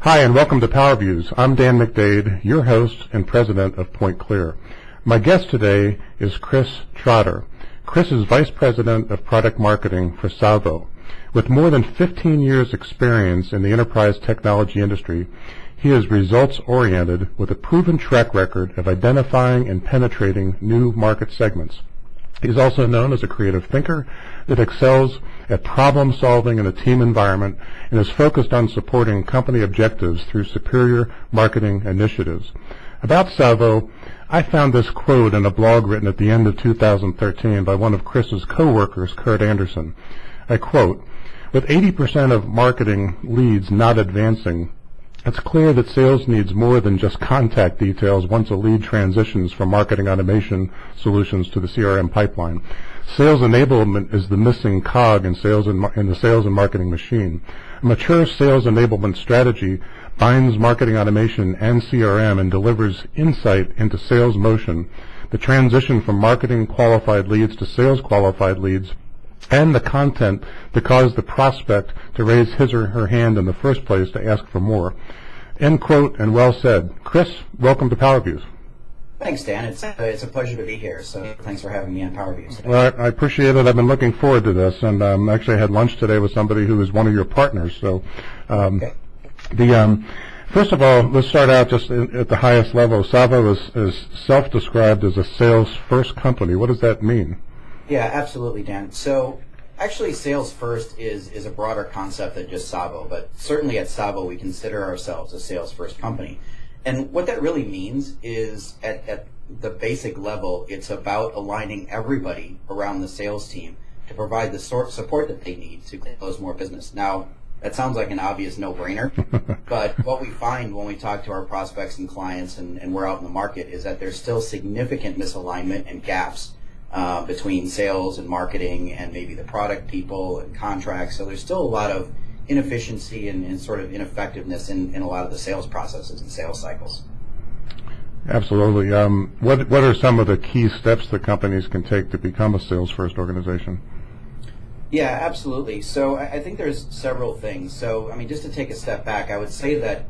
Hi, and welcome to PowerViews. I'm Dan McDade, your host and president of PointClear. My guest today is Chris Tratar. Chris is Vice President of Product Marketing for SAVO. With more than 15 years' experience in the enterprise technology industry, he is results-oriented with a proven track record of identifying and penetrating new market segments. He's also known as a creative thinker that excels at problem solving in a team environment and is focused on supporting company objectives through superior marketing initiatives. About SAVO, I found this quote in a blog written at the end of 2013 by one of Chris's co-workers, Kurt Anderson. I quote, "With 80% of marketing leads not advancing, it's clear that sales needs more than just contact details once a lead transitions from marketing automation solutions to the CRM pipeline. Sales enablement is the missing cog in the sales and marketing machine. A mature sales enablement strategy binds marketing automation and CRM and delivers insight into sales motion, the transition from marketing qualified leads to sales qualified leads, and the content that caused the prospect to raise his or her hand in the first place to ask for more." End quote, and well said. Chris, welcome to PowerViews. Thanks, Dan. It's a pleasure to be here, so thanks for having me on PowerViews today. Well, I appreciate it. I've been looking forward to this, and actually I had lunch today with somebody who is one of your partners. So, Okay. First of all, let's start out just at the highest level. SAVO is self-described as a sales-first company. What does that mean? Yeah, absolutely, Dan. So actually, sales first is a broader concept than just SAVO, but certainly at SAVO we consider ourselves a sales first company. And what that really means is at the basic level, it's about aligning everybody around the sales team to provide the support that they need to close more business. Now, that sounds like an obvious no-brainer, but what we find when we talk to our prospects and clients and we're out in the market is that there's still significant misalignment and gaps between sales and marketing and maybe the product people and contracts. So there's still a lot of inefficiency and sort of ineffectiveness in a lot of the sales processes and sales cycles. Absolutely. What are some of the key steps that companies can take to become a sales-first organization? Yeah, absolutely. So I think there's several things. So, I mean, just to take a step back, I would say that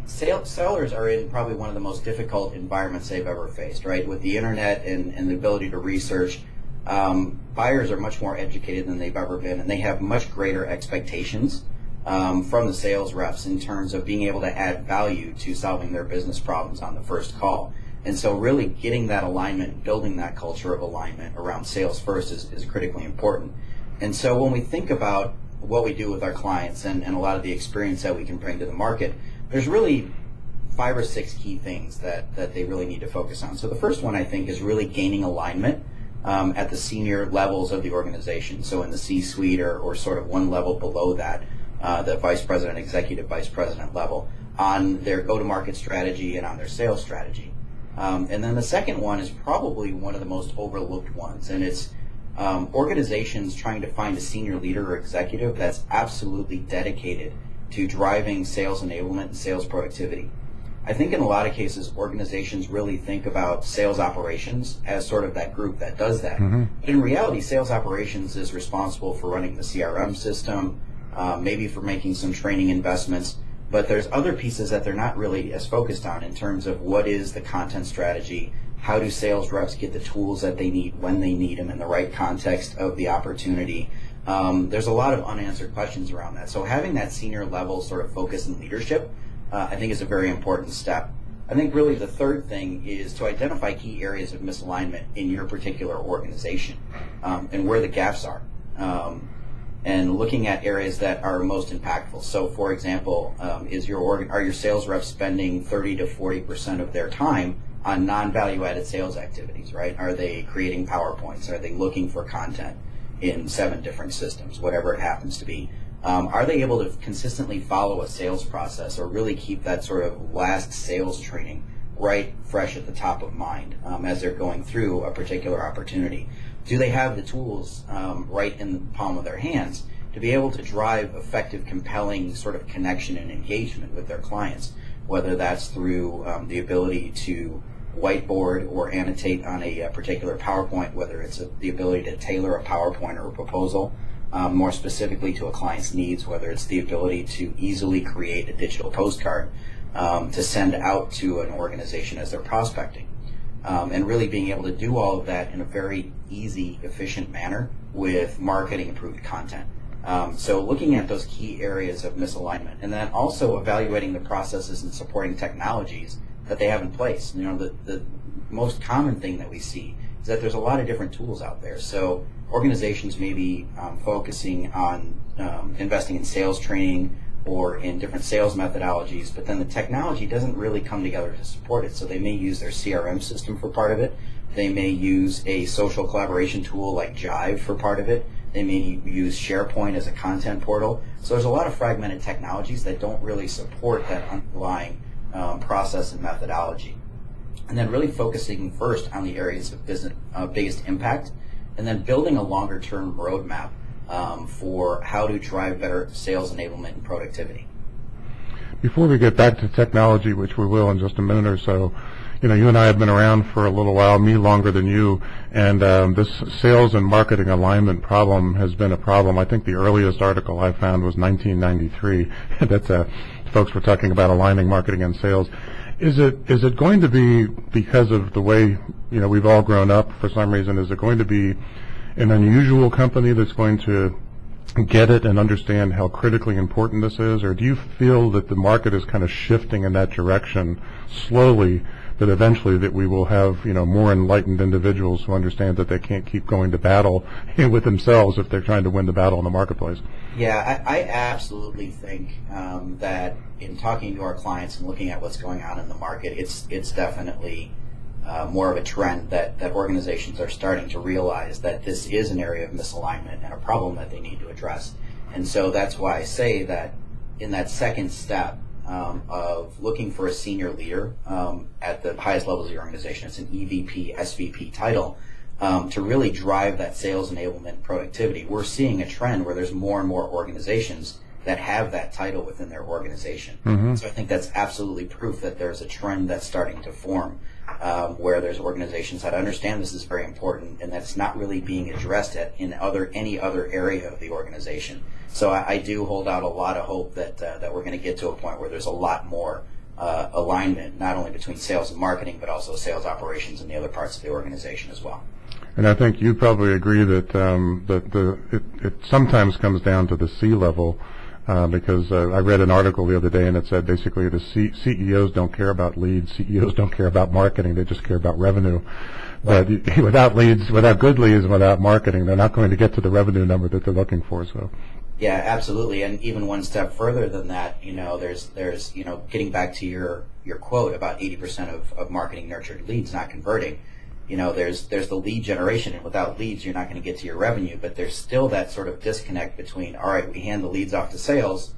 sellers are in probably one of the most difficult environments they've ever faced, right? With the internet and the ability to research, buyers are much more educated than they've ever been, and they have much greater expectations from the sales reps in terms of being able to add value to solving their business problems on the first call. And so really getting that alignment, building that culture of alignment around sales first is critically important. And so when we think about what we do with our clients and a lot of the experience that we can bring to the market, there's really 5 or 6 key things that they really need to focus on. So the first one, I think, is really gaining alignment at the senior levels of the organization. So in the C-suite or sort of one level below that, the vice president, executive vice president level, on their go-to-market strategy and on their sales strategy. And then the second one is probably one of the most overlooked ones, and it's organizations trying to find a senior leader or executive that's absolutely dedicated to driving sales enablement and sales productivity. I think in a lot of cases, organizations really think about sales operations as sort of that group that does that. Mm-hmm. But in reality, sales operations is responsible for running the CRM system, maybe for making some training investments, but there's other pieces that they're not really as focused on in terms of what is the content strategy, how do sales reps get the tools that they need when they need them in the right context of the opportunity. There's a lot of unanswered questions around that. So having that senior level sort of focus and leadership, I think is a very important step. I think really the third thing is to identify key areas of misalignment in your particular organization and where the gaps are. And looking at areas that are most impactful. So, for example, are your sales reps spending 30 to 40% of their time on non-value-added sales activities, right? Are they creating PowerPoints? Are they looking for content in 7 different systems, whatever it happens to be? Are they able to consistently follow a sales process or really keep that sort of last sales training right fresh at the top of mind as they're going through a particular opportunity? Do they have the tools right in the palm of their hands to be able to drive effective, compelling sort of connection and engagement with their clients, whether that's through the ability to whiteboard or annotate on a particular PowerPoint, whether it's the ability to tailor a PowerPoint or a proposal more specifically to a client's needs, whether it's the ability to easily create a digital postcard to send out to an organization as they're prospecting. And really being able to do all of that in a very easy, efficient manner with marketing-approved content. So looking at those key areas of misalignment, and then also evaluating the processes and supporting technologies that they have in place. You know, the most common thing that we see is that there's a lot of different tools out there. So organizations may be focusing on investing in sales training or in different sales methodologies, but then the technology doesn't really come together to support it. So they may use their CRM system for part of it. They may use a social collaboration tool like Jive for part of it. They may use SharePoint as a content portal. So there's a lot of fragmented technologies that don't really support that underlying process and methodology. And then really focusing first on the areas of business biggest impact, and then building a longer-term roadmap for how to drive better sales enablement and productivity. Before we get back to technology, which we will in just a minute or so, you know, you and I have been around for a little while, me longer than you, and this sales and marketing alignment problem has been a problem. I think the earliest article I found was 1993. That's folks were talking about aligning marketing and sales. Is it going to be, because of the way, you know, we've all grown up for some reason, is it going to be an unusual company that's going to get it and understand how critically important this is, or do you feel that the market is kind of shifting in that direction slowly, that eventually that we will have, you know, more enlightened individuals who understand that they can't keep going to battle with themselves if they're trying to win the battle in the marketplace? Yeah, I absolutely think that in talking to our clients and looking at what's going on in the market, it's definitely more of a trend that organizations are starting to realize that this is an area of misalignment and a problem that they need to address. And so that's why I say that in that second step of looking for a senior leader at the highest levels of the organization, it's an EVP, SVP title, to really drive that sales enablement productivity. We're seeing a trend where there's more and more organizations that have that title within their organization. Mm-hmm. So I think that's absolutely proof that there's a trend that's starting to form where there's organizations that understand this is very important and that's not really being addressed in any other area of the organization. So I do hold out a lot of hope that we're going to get to a point where there's a lot more alignment, not only between sales and marketing, but also sales operations and the other parts of the organization as well. And I think you probably agree that it sometimes comes down to the C-level, because I read an article the other day and it said basically the CEOs don't care about leads, CEOs don't care about marketing, they just care about revenue. But without leads, without good leads and without marketing, they're not going to get to the revenue number that they're looking for. So. Yeah, absolutely. And even one step further than that, you know, there's you know, getting back to your quote about 80% of marketing nurtured leads not converting. You know, there's the lead generation, and without leads, you're not going to get to your revenue. But there's still that sort of disconnect between, all right, we hand the leads off to sales,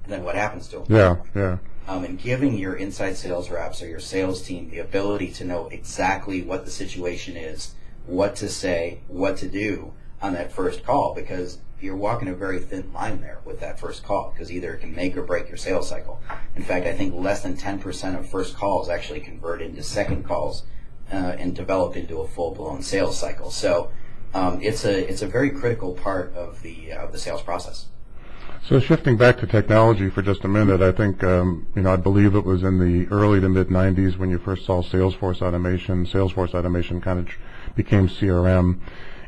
and then what happens to them? Yeah. And giving your inside sales reps or your sales team the ability to know exactly what the situation is, what to say, what to do on that first call, because you're walking a very thin line there with that first call, because either it can make or break your sales cycle. In fact, I think less than 10% of first calls actually convert into second calls and develop into a full-blown sales cycle. So it's a very critical part of the sales process. So shifting back to technology for just a minute, I think I believe it was in the early to mid 90s when you first saw Salesforce automation. Salesforce automation kind of became CRM,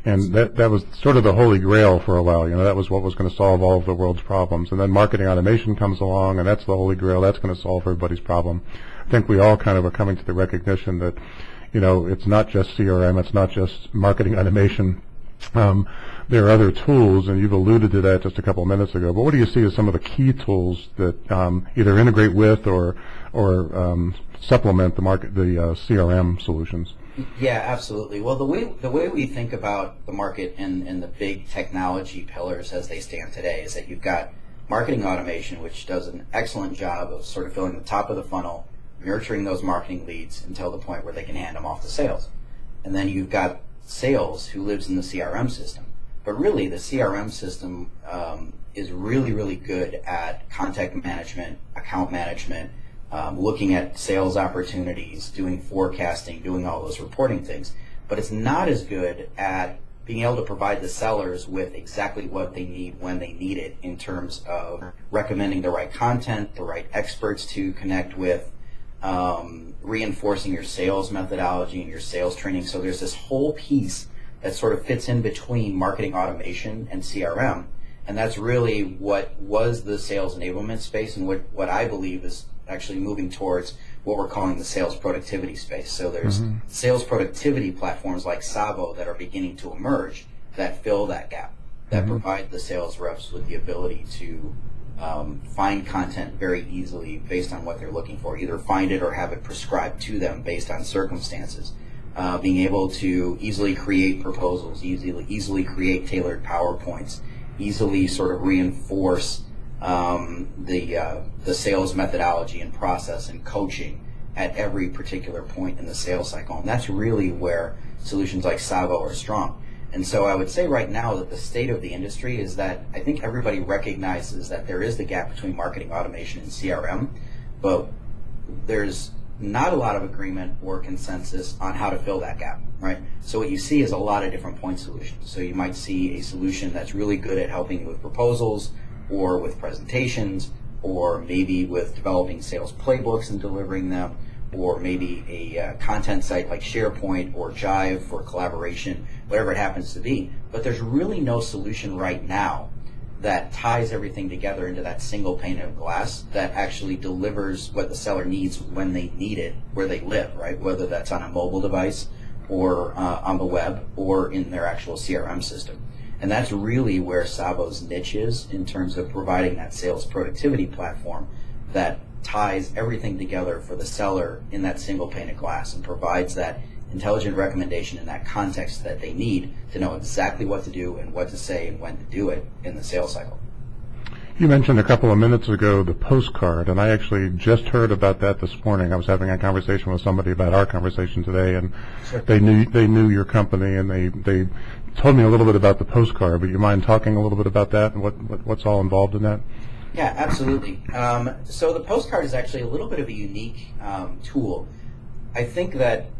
and that was sort of the holy grail for a while. You know, that was what was going to solve all of the world's problems. And then marketing automation comes along, and that's the holy grail. That's going to solve everybody's problem. I think we all kind of are coming to the recognition that, you know, it's not just CRM, it's not just marketing automation. There are other tools, and you've alluded to that just a couple of minutes ago. But what do you see as some of the key tools that either integrate with or supplement the CRM solutions? Yeah, absolutely. Well, the way we think about the market and the big technology pillars as they stand today is that you've got marketing automation, which does an excellent job of sort of filling the top of the funnel, nurturing those marketing leads until the point where they can hand them off to sales. And then you've got sales who lives in the CRM system. But really, the CRM system is really, really good at contact management, account management, looking at sales opportunities, doing forecasting, doing all those reporting things. But it's not as good at being able to provide the sellers with exactly what they need when they need it, in terms of recommending the right content, the right experts to connect with, reinforcing your sales methodology and your sales training. So there's this whole piece that sort of fits in between marketing automation and CRM. And that's really what was the sales enablement space, and what I believe is actually moving towards what we're calling the sales productivity space. So there's sales productivity platforms like SAVO that are beginning to emerge that fill that gap, that provide the sales reps with the ability to find content very easily based on what they're looking for, either find it or have it prescribed to them based on circumstances. Being able to easily create proposals, easily create tailored PowerPoints, easily sort of reinforce the sales methodology and process and coaching at every particular point in the sales cycle. And that's really where solutions like SAVO are strong. And so I would say right now that the state of the industry is that I think everybody recognizes that there is the gap between marketing automation and CRM, but there's not a lot of agreement or consensus on how to fill that gap, right? So what you see is a lot of different point solutions. So you might see a solution that's really good at helping you with proposals or with presentations, or maybe with developing sales playbooks and delivering them, or maybe a content site like SharePoint or Jive for collaboration, whatever it happens to be. But there's really no solution right now that ties everything together into that single pane of glass that actually delivers what the seller needs when they need it, where they live, right? Whether that's on a mobile device or on the web or in their actual CRM system. And that's really where SAVO's niche is, in terms of providing that sales productivity platform that ties everything together for the seller in that single pane of glass and provides that intelligent recommendation in that context that they need to know exactly what to do and what to say and when to do it in the sales cycle. You mentioned a couple of minutes ago the postcard, and I actually just heard about that this morning. I was having a conversation with somebody about our conversation today, and Sure. they knew your company, and they told me a little bit about the postcard. But you mind talking a little bit about that and what's all involved in that? Yeah, absolutely. So the postcard is actually a little bit of a unique tool. I think that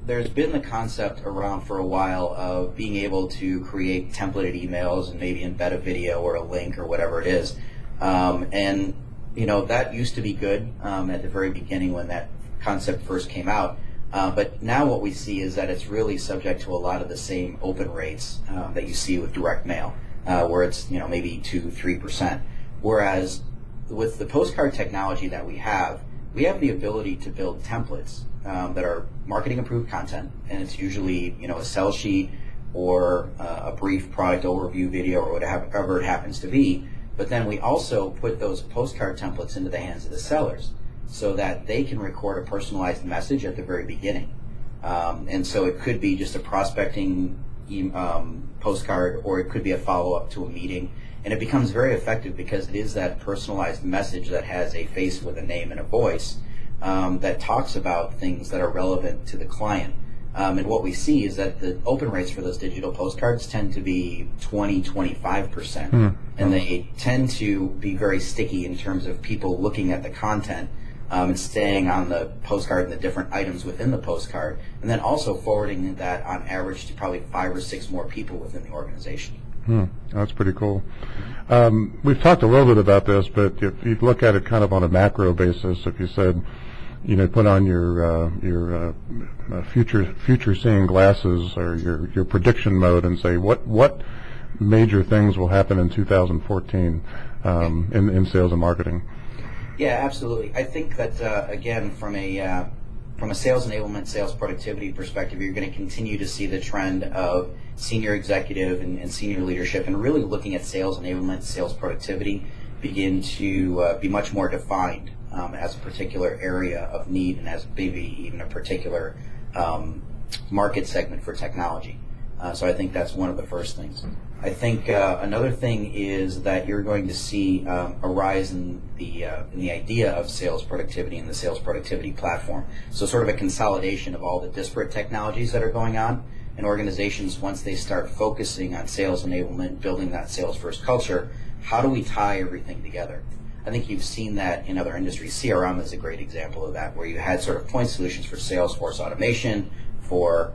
there's been the concept around for a while of being able to create templated emails and maybe embed a video or a link or whatever it is. And, you know, that used to be good at the very beginning when that concept first came out. But now what we see is that it's really subject to a lot of the same open rates that you see with direct mail, where it's, you know, maybe 2-3%. Whereas with the postcard technology that we have the ability to build templates that are marketing approved content, and it's usually, you know, a sell sheet or a brief product overview video or whatever it happens to be. But then we also put those postcard templates into the hands of the sellers so that they can record a personalized message at the very beginning. And so it could be just a prospecting postcard, or it could be a follow-up to a meeting. And it becomes very effective because it is that personalized message that has a face with a name and a voice that talks about things that are relevant to the client. And what we see is that the open rates for those digital postcards tend to be 20-25%. And they tend to be very sticky in terms of people looking at the content and staying on the postcard and the different items within the postcard, and then also forwarding that on average to probably 5 or 6 more people within the organization. That's pretty cool. We've talked a little bit about this, but if you look at it kind of on a macro basis, if you said, you know, put on your future seeing glasses or your prediction mode and say what major things will happen in 2014 in sales and marketing. Yeah, absolutely. I think that again, from a sales enablement, sales productivity perspective, you're going to continue to see the trend of senior executive and senior leadership and really looking at sales enablement, sales productivity begin to be much more defined as a particular area of need and as maybe even a particular market segment for technology. So I think that's one of the first things. I think another thing is that you're going to see a rise in the idea of sales productivity and the sales productivity platform. So sort of a consolidation of all the disparate technologies that are going on. And organizations, once they start focusing on sales enablement, building that sales first culture, how do we tie everything together? I think you've seen that in other industries. CRM is a great example of that, where you had sort of point solutions for Salesforce automation, for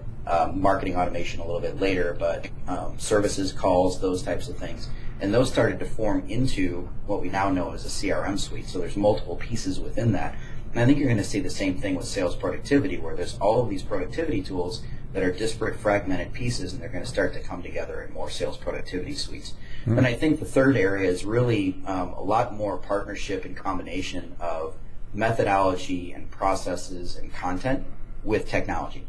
marketing automation a little bit later, but services, calls, those types of things. And those started to form into what we now know as a CRM suite. So there's multiple pieces within that. And I think you're going to see the same thing with sales productivity, where there's all of these productivity tools that are disparate, fragmented pieces, and they're going to start to come together in more sales productivity suites. Mm-hmm. And I think the third area is really a lot more partnership and combination of methodology and processes and content with technology.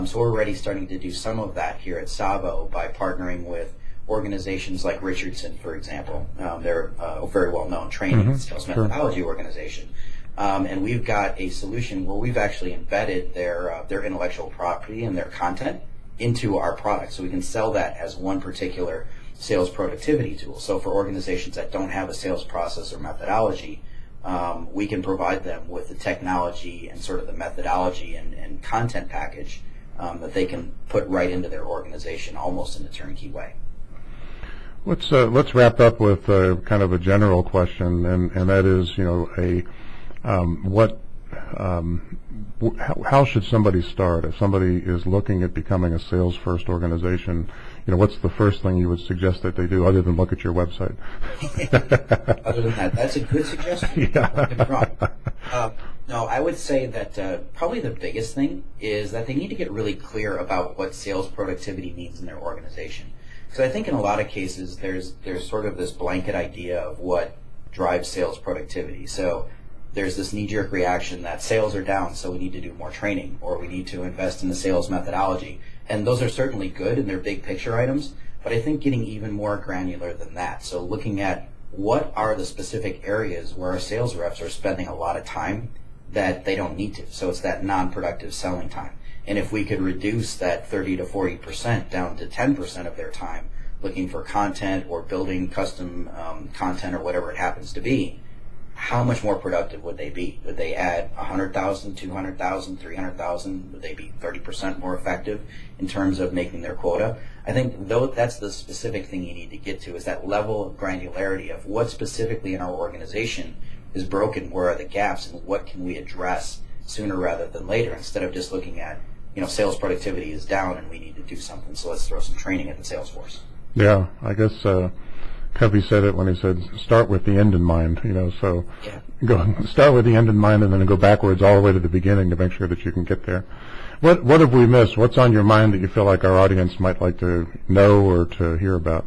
So we're already starting to do some of that here at SAVO by partnering with organizations like Richardson, for example. They're a very well-known training and sales methodology organization. And we've got a solution where we've actually embedded their intellectual property and their content into our product. So we can sell that as one particular sales productivity tool. So for organizations that don't have a sales process or methodology, we can provide them with the technology and sort of the methodology and content package that they can put right into their organization almost in a turnkey way. Let's wrap up with kind of a general question, and that is, how should somebody start if somebody is looking at becoming a sales-first organization? What's the first thing you would suggest that they do, other than look at your website? Other than that, that's a good suggestion. Yeah. Don't get me wrong. No, I would say that probably the biggest thing is that they need to get really clear about what sales productivity means in their organization. Because I think in a lot of cases there's sort of this blanket idea of what drives sales productivity. So there's this knee-jerk reaction that sales are down, so we need to do more training, or we need to invest in the sales methodology. And those are certainly good and they're big picture items, but I think getting even more granular than that. So looking at what are the specific areas where our sales reps are spending a lot of time that they don't need to. So it's that non-productive selling time. And if we could reduce that 30 to 40% down to 10% of their time looking for content or building custom content or whatever it happens to be, how much more productive would they be? Would they add 100,000, 200,000, 300,000? Would they be 30% more effective in terms of making their quota? I think that's the specific thing you need to get to, is that level of granularity of what specifically in our organization is broken, where are the gaps, and what can we address sooner rather than later, instead of just looking at, sales productivity is down and we need to do something, so let's throw some training at the sales force. Yeah, I guess Covey said it when he said, start with the end in mind, so start with the end in mind and then go backwards all the way to the beginning to make sure that you can get there. What have we missed? What's on your mind that you feel like our audience might like to know or to hear about?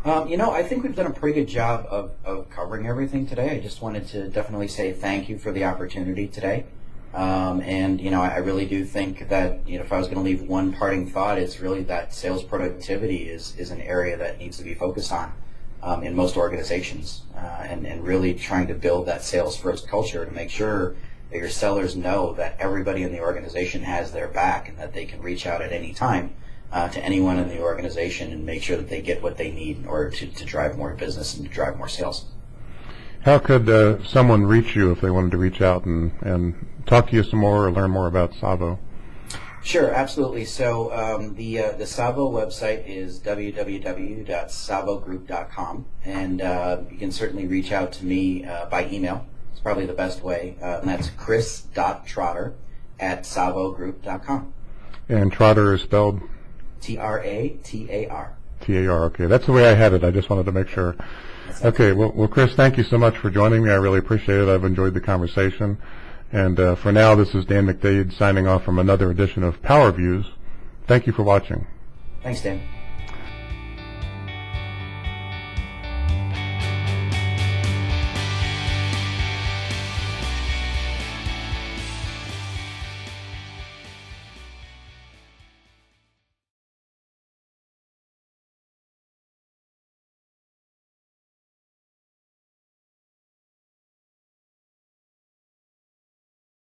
I think we've done a pretty good job of covering everything today. I just wanted to definitely say thank you for the opportunity today. I really do think that, if I was going to leave one parting thought, it's really that sales productivity is an area that needs to be focused on in most organizations, and really trying to build that sales first culture to make sure that your sellers know that everybody in the organization has their back and that they can reach out at any time to anyone in the organization and make sure that they get what they need in order to drive more business and to drive more sales. How could someone reach you if they wanted to reach out and talk to you some more or learn more about SAVO? Sure, absolutely. So the SAVO website is www.savogroup.com, and you can certainly reach out to me by email. It's probably the best way, and that's chris.trotter@savogroup.com. And Trotter is spelled? Tratar. T-A-R, okay. That's the way I had it. I just wanted to make sure. Okay, well, Chris, thank you so much for joining me. I really appreciate it. I've enjoyed the conversation. And for now, this is Dan McDade signing off from another edition of PowerViews. Thank you for watching. Thanks, Dan.